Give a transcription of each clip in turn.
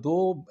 2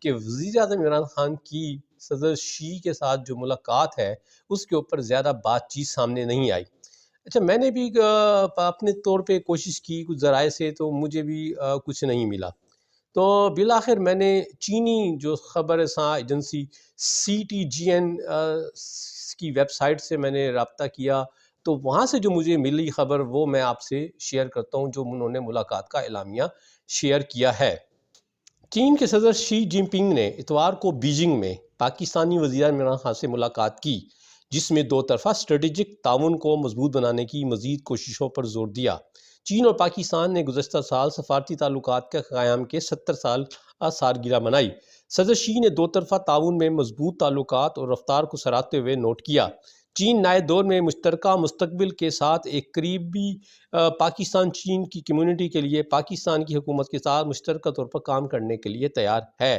کہ وزیر اعظم عمران خان کی صدر شی کے ساتھ جو ملاقات ہے اس کے اوپر زیادہ بات چیت سامنے نہیں آئی۔ اچھا، میں نے بھی اپنے طور پہ کوشش کی کچھ ذرائع سے، تو مجھے بھی کچھ نہیں ملا۔ تو بالآخر میں نے چینی جو خبر رساں ایجنسی CTGN کی ویب سائٹ سے میں نے رابطہ کیا، تو وہاں سے جو مجھے ملی خبر وہ میں آپ سے شیئر کرتا ہوں، جو انہوں نے ملاقات کا اعلامیہ شیئر کیا ہے۔ چین کے صدر شی جن پنگ نے اتوار کو بیجنگ میں پاکستانی وزیر عمران خان سے ملاقات کی، جس میں دو طرفہ اسٹریٹجک تعاون کو مضبوط بنانے کی مزید کوششوں پر زور دیا۔ چین اور پاکستان نے گزشتہ سال سفارتی تعلقات کے قیام کے 70 سال سالگرہ منائی۔ صدر شی نے دو طرفہ تعاون میں مضبوط تعلقات اور رفتار کو سراہتے ہوئے نوٹ کیا، چین نئے دور میں مشترکہ مستقبل کے ساتھ ایک قریبی پاکستان چین کی کمیونٹی کے لیے پاکستان کی حکومت کے ساتھ مشترکہ طور پر کام کرنے کے لیے تیار ہے،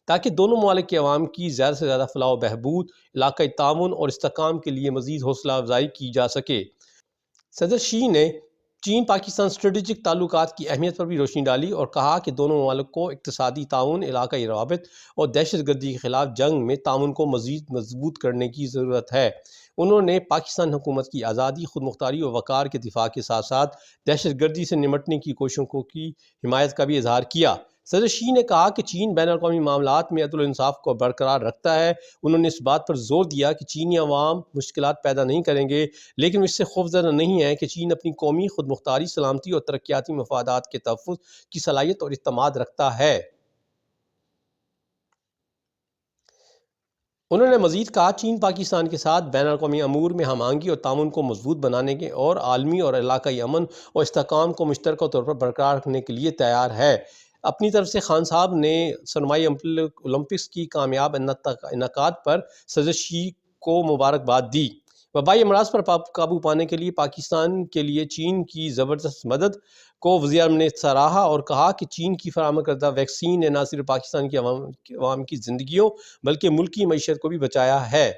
تاکہ دونوں ممالک کے عوام کی زیادہ سے زیادہ فلاح و بہبود، علاقائی تعاون اور استحکام کے لیے مزید حوصلہ افزائی کی جا سکے۔ صدر شی نے چین پاکستان اسٹریٹجک تعلقات کی اہمیت پر بھی روشنی ڈالی اور کہا کہ دونوں ممالک کو اقتصادی تعاون، علاقائی روابط اور دہشت گردی کے خلاف جنگ میں تعاون کو مزید مضبوط کرنے کی ضرورت ہے۔ انہوں نے پاکستان حکومت کی آزادی، خود مختاری اور وقار کے دفاع کے ساتھ ساتھ دہشت گردی سے نمٹنے کی کوششوں کی حمایت کا بھی اظہار کیا۔ صدر شی نے کہا کہ چین بین الاقوامی معاملات میں عدل و انصاف کو برقرار رکھتا ہے۔ انہوں نے اس بات پر زور دیا کہ چینی عوام مشکلات پیدا نہیں کریں گے، لیکن اس سے خوفزدہ نہیں ہے کہ چین اپنی قومی خود مختاری، سلامتی اور ترقیاتی مفادات کے تحفظ کی صلاحیت اور اعتماد رکھتا ہے۔ انہوں نے مزید کہا چین پاکستان کے ساتھ بین الاقوامی امور میں ہم آہنگی اور تعاون کو مضبوط بنانے کے اور عالمی اور علاقائی امن اور استحکام کو مشترکہ طور پر برقرار رکھنے کے لیے تیار ہے۔ اپنی طرف سے خان صاحب نے سرمائی اولمپکس کی کامیاب انعقاد پر صدر شی کو مبارکباد دی۔ وبائی امراض پر قابو پانے کے لیے پاکستان کے لیے چین کی زبردست مدد کو وزیر اعظم نے سراہا اور کہا کہ چین کی فراہم کردہ ویکسین نے نہ صرف پاکستان کی عوام کی زندگیوں بلکہ ملکی معیشت کو بھی بچایا ہے۔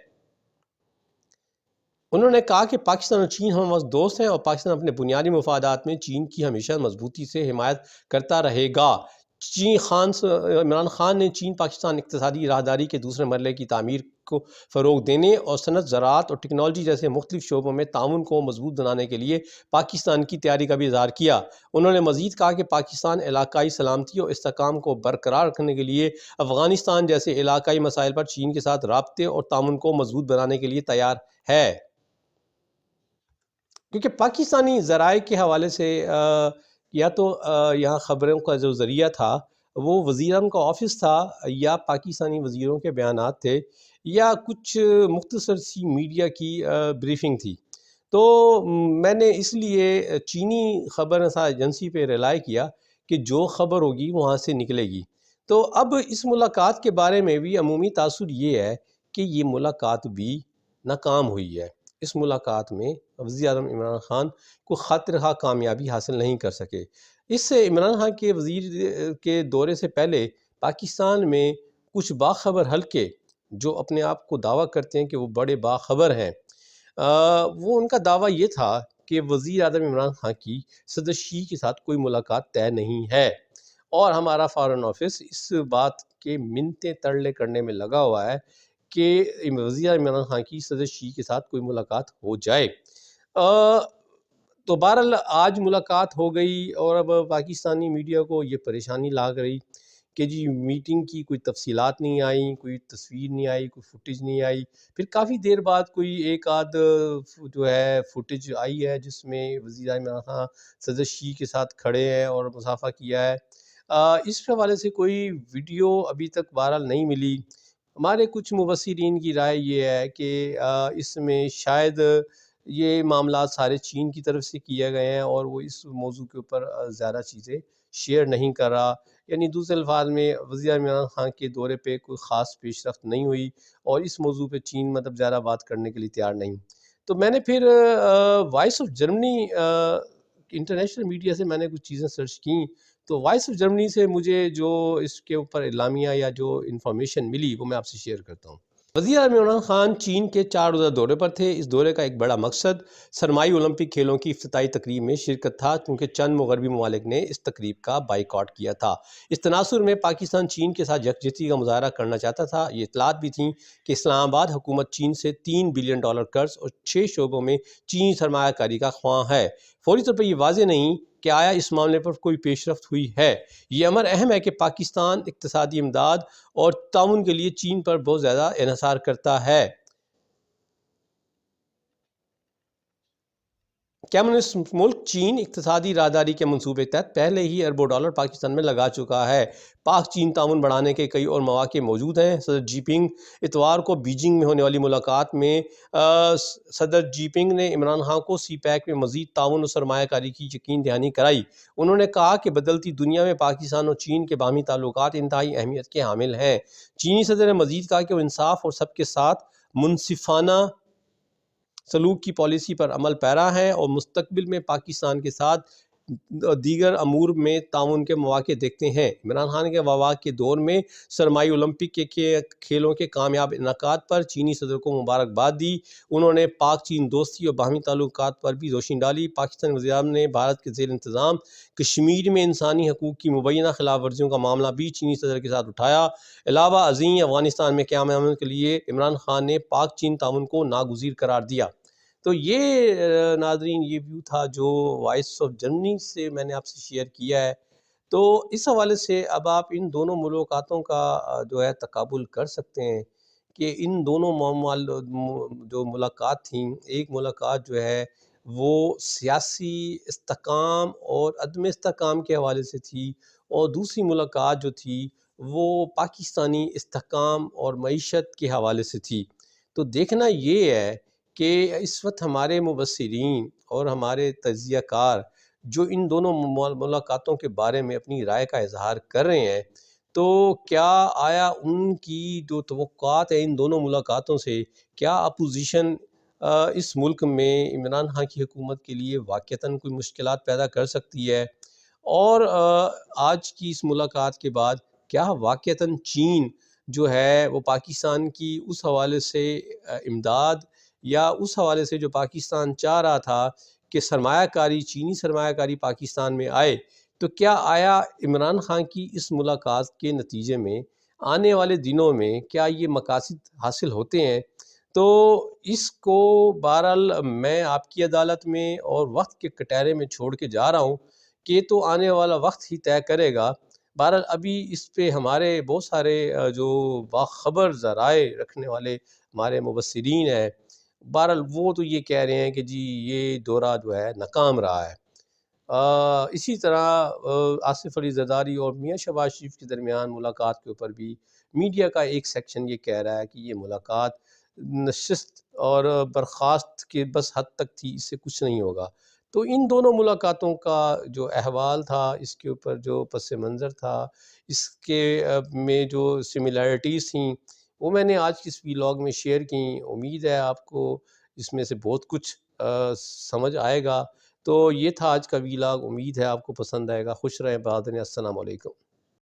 انہوں نے کہا کہ پاکستان اور چین ہم وقت دوست ہیں اور پاکستان اپنے بنیادی مفادات میں چین کی ہمیشہ مضبوطی سے حمایت کرتا رہے گا۔ عمران خان نے چین پاکستان اقتصادی راہداری کے دوسرے مرحلے کی تعمیر کو فروغ دینے اور صنعت، زراعت اور ٹیکنالوجی جیسے مختلف شعبوں میں تعاون کو مضبوط بنانے کے لیے پاکستان کی تیاری کا بھی اظہار کیا۔ انہوں نے مزید کہا کہ پاکستان علاقائی سلامتی اور استحکام کو برقرار رکھنے کے لیے افغانستان جیسے علاقائی مسائل پر چین کے ساتھ رابطے اور تعاون کو مضبوط بنانے کے لیے تیار ہے۔ کیونکہ پاکستانی ذرائع کے حوالے سے یا تو یہاں خبروں کا جو ذریعہ تھا وہ وزیر اعظم کا آفس تھا، یا پاکستانی وزیروں کے بیانات تھے، یا کچھ مختصر سی میڈیا کی بریفنگ تھی۔ تو میں نے اس لیے چینی خبر رساں ایجنسی پہ ریلائی کیا کہ جو خبر ہوگی وہاں سے نکلے گی۔ تو اب اس ملاقات کے بارے میں بھی عمومی تاثر یہ ہے کہ یہ ملاقات بھی ناکام ہوئی ہے۔ اس ملاقات میں وزیر اعظم عمران خان کو خاطر خواہ کامیابی حاصل نہیں کر سکے۔ اس سے عمران خان کے وزیر کے دورے سے پہلے پاکستان میں کچھ باخبر حلقے جو اپنے آپ کو دعویٰ کرتے ہیں کہ وہ بڑے باخبر ہیں، وہ ان کا دعویٰ یہ تھا کہ وزیر اعظم عمران خان کی صدر شی کے ساتھ کوئی ملاقات طے نہیں ہے، اور ہمارا فارن آفس اس بات کے منتیں ترلے کرنے میں لگا ہوا ہے کہ وزیر عمران خان کی صدر شی کے ساتھ کوئی ملاقات ہو جائے۔ تو بہرحال آج ملاقات ہو گئی، اور اب پاکستانی میڈیا کو یہ پریشانی لاگ رہی کہ جی میٹنگ کی کوئی تفصیلات نہیں آئیں، کوئی تصویر نہیں آئی، کوئی فوٹیج نہیں آئی۔ پھر کافی دیر بعد کوئی ایک آدھ جو ہے فوٹیج آئی ہے جس میں وزیر اعظم عمران خان صدر شی کے ساتھ کھڑے ہیں اور مصافحہ کیا ہے۔ اس حوالے سے کوئی ویڈیو ابھی تک بہرحال نہیں ملی۔ ہمارے کچھ مبصرین کی رائے یہ ہے کہ اس میں شاید یہ معاملات سارے چین کی طرف سے کیے گئے ہیں اور وہ اس موضوع کے اوپر زیادہ چیزیں شیئر نہیں کر رہا، یعنی دوسرے الفاظ میں وزیر عمران خان کے دورے پہ کوئی خاص پیش رفت نہیں ہوئی اور اس موضوع پہ چین زیادہ بات کرنے کے لیے تیار نہیں۔ تو میں نے پھر voice of Germany international media سے میں نے کچھ چیزیں سرچ کیں، تو وائس آف جرمنی سے مجھے جو اس کے اوپر اعلامیہ یا جو انفارمیشن ملی وہ میں آپ سے شیئر کرتا ہوں۔ وزیر اعظم عمران خان چین کے 4 روزہ دورے پر تھے۔ اس دورے کا ایک بڑا مقصد سرمائی اولمپک کھیلوں کی افتتاحی تقریب میں شرکت تھا، کیونکہ چند مغربی ممالک نے اس تقریب کا بائیکاٹ کیا تھا۔ اس تناظر میں پاکستان چین کے ساتھ یکجہتی کا مظاہرہ کرنا چاہتا تھا۔ یہ اطلاعات بھی تھیں کہ اسلام آباد حکومت چین سے $3 بلین قرض اور 6 شعبوں میں چینی سرمایہ کاری کا خواہاں ہے۔ فوری طور پر یہ واضح نہیں کہ آیا اس معاملے پر کوئی پیش رفت ہوئی ہے۔ یہ امر اہم ہے کہ پاکستان اقتصادی امداد اور تعاون کے لیے چین پر بہت زیادہ انحصار کرتا ہے۔ کمیونسٹ ملک چین اقتصادی راہداری کے منصوبے کے تحت پہلے ہی اربوں ڈالر پاکستان میں لگا چکا ہے۔ پاک چین تعاون بڑھانے کے کئی اور مواقع موجود ہیں۔ صدر جی پنگ اتوار کو بیجنگ میں ہونے والی ملاقات میں صدر جی پنگ نے عمران خان کو سی پیک میں مزید تعاون اور سرمایہ کاری کی یقین دہانی کرائی۔ انہوں نے کہا کہ بدلتی دنیا میں پاکستان اور چین کے باہمی تعلقات انتہائی اہمیت کے حامل ہیں۔ چینی صدر نے مزید کہا کہ وہ انصاف اور سب کے ساتھ منصفانہ سلوک کی پالیسی پر عمل پیرا ہے اور مستقبل میں پاکستان کے ساتھ دیگر امور میں تعاون کے مواقع دیکھتے ہیں۔ عمران خان کے وفات کے دور میں سرمائی اولمپک کے کھیلوں کے کامیاب انعقاد پر چینی صدر کو مبارکباد دی۔ انہوں نے پاک چین دوستی اور باہمی تعلقات پر بھی روشنی ڈالی۔ پاکستانی وزیر اعظم نے بھارت کے زیر انتظام کشمیر میں انسانی حقوق کی مبینہ خلاف ورزیوں کا معاملہ بھی چینی صدر کے ساتھ اٹھایا۔ علاوہ ازیں افغانستان میں قیام امن کے لیے عمران خان نے پاک چین تعاون کو ناگزیر قرار دیا۔ تو یہ ناظرین یہ ویو تھا جو وائس آف جرمنی سے میں نے آپ سے شیئر کیا ہے۔ تو اس حوالے سے اب آپ ان دونوں ملاقاتوں کا جو ہے تقابل کر سکتے ہیں کہ ان دونوں جو ملاقات تھیں، ایک ملاقات جو ہے وہ سیاسی استحکام اور عدم استحکام کے حوالے سے تھی، اور دوسری ملاقات جو تھی وہ پاکستانی استحکام اور معیشت کے حوالے سے تھی۔ تو دیکھنا یہ ہے کہ اس وقت ہمارے مبصرین اور ہمارے تجزیہ کار جو ان دونوں ملاقاتوں کے بارے میں اپنی رائے کا اظہار کر رہے ہیں، تو کیا آیا ان کی جو توقعات ہیں ان دونوں ملاقاتوں سے، کیا اپوزیشن اس ملک میں عمران خان کی حکومت کے لیے واقعتاً کوئی مشکلات پیدا کر سکتی ہے؟ اور آج کی اس ملاقات کے بعد کیا واقعتاً چین جو ہے وہ پاکستان کی اس حوالے سے امداد یا اس حوالے سے جو پاکستان چاہ رہا تھا کہ سرمایہ کاری چینی سرمایہ کاری پاکستان میں آئے، تو کیا آیا عمران خان کی اس ملاقات کے نتیجے میں آنے والے دنوں میں کیا یہ مقاصد حاصل ہوتے ہیں؟ تو اس کو بہرحال میں آپ کی عدالت میں اور وقت کے کٹہرے میں چھوڑ کے جا رہا ہوں کہ تو آنے والا وقت ہی طے کرے گا۔ بہرحال ابھی اس پہ ہمارے بہت سارے جو باخبر ذرائع رکھنے والے ہمارے مبصرین ہیں، بہرحال وہ تو یہ کہہ رہے ہیں کہ جی یہ دورہ جو ہے ناکام رہا ہے۔ اسی طرح آصف علی زرداری اور میاں شہباز شریف کے درمیان ملاقات کے اوپر بھی میڈیا کا ایک سیکشن یہ کہہ رہا ہے کہ یہ ملاقات نشست اور برخاست کے بس حد تک تھی، اس سے کچھ نہیں ہوگا۔ تو ان دونوں ملاقاتوں کا جو احوال تھا، اس کے اوپر جو پس منظر تھا، اس کے میں جو سملیرٹیز تھیں، وہ میں نے آج کی اس ویلاگ میں شیئر کی۔ امید ہے آپ کو اس میں سے بہت کچھ سمجھ آئے گا۔ تو یہ تھا آج کا ویلاگ، امید ہے آپ کو پسند آئے گا۔ خوش رہیں، بہادر رہیں۔ السلام علیکم۔